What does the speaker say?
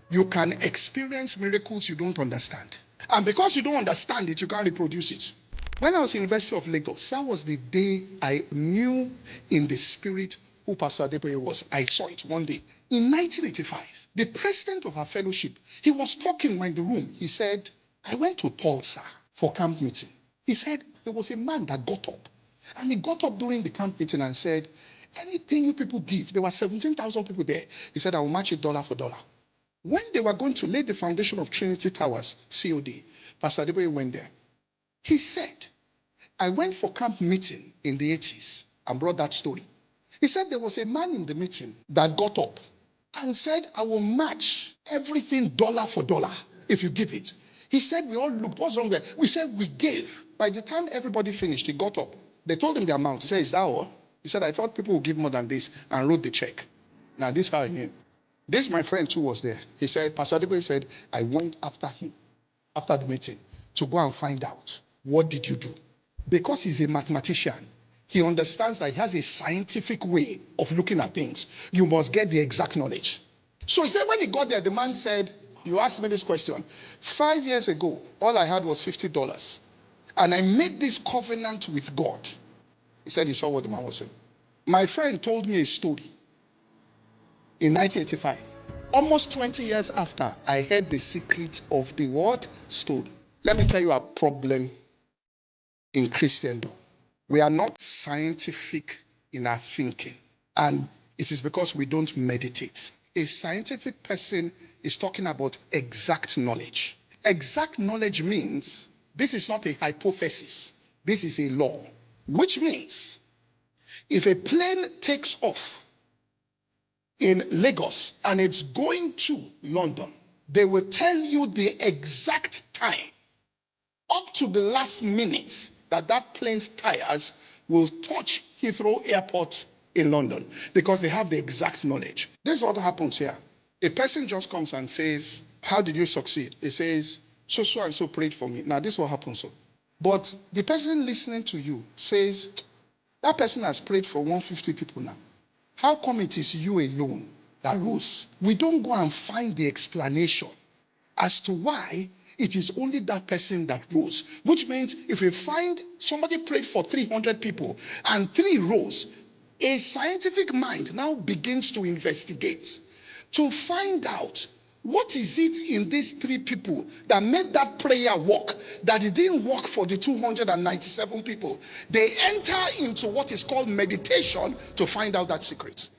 You can experience miracles you don't understand. And because you don't understand it, you can't reproduce it. When I was in University of Lagos, that was the day I knew in the spirit who Pastor Adeboye was. I saw it one day. In 1985, the president of our fellowship, he was talking in the room. He said, I went to Tulsa for camp meeting. He said, there was a man that got up. And he got up during the camp meeting and said, anything you people give, there were 17,000 people there. He said, I will match it dollar for dollar. When they were going to lay the foundation of Trinity Towers, COD, Pastor Adeboye went there. He said, I went for camp meeting in the 80s and brought that story. He said there was a man in the meeting that got up and said, I will match everything dollar for dollar if you give it. He said, we all looked, what's wrong there? We said, we gave. By the time everybody finished, he got up. They told him the amount. He said, is that all? He said, I thought people would give more than this, and wrote the check. Now, this is how I knew. This, my friend too, was there. He said, Pastor Adeboye said, I went after him, after the meeting, to go and find out, what did you do? Because he's a mathematician, he understands that he has a scientific way of looking at things. You must get the exact knowledge. So he said, when he got there, the man said, you asked me this question. 5 years ago, all I had was $50. And I made this covenant with God. He said he saw what the man was saying. My friend told me a story in 1985. Almost 20 years after, I heard the secret of the what? Story. Let me tell you a problem in Christendom. We are not scientific in our thinking. And it is because we don't meditate. A scientific person is talking about exact knowledge. Exact knowledge means this is not a hypothesis. This is a law. Which means if a plane takes off in Lagos and it's going to London, they will tell you the exact time up to the last minute that plane's tires will touch Heathrow Airport in London, because they have the exact knowledge. This is what happens here. A person just comes and says, how did you succeed? He says, so and so prayed for me. Now this is what happens. But the person listening to you says, that person has prayed for 150 people now. How come it is you alone that rose? We don't go and find the explanation as to why it is only that person that rose. Which means if we find somebody prayed for 300 people and 3 rose, a scientific mind now begins to investigate to find out what is it in these 3 people that made that prayer work, that it didn't work for the 297 people. They enter into what is called meditation to find out that secret.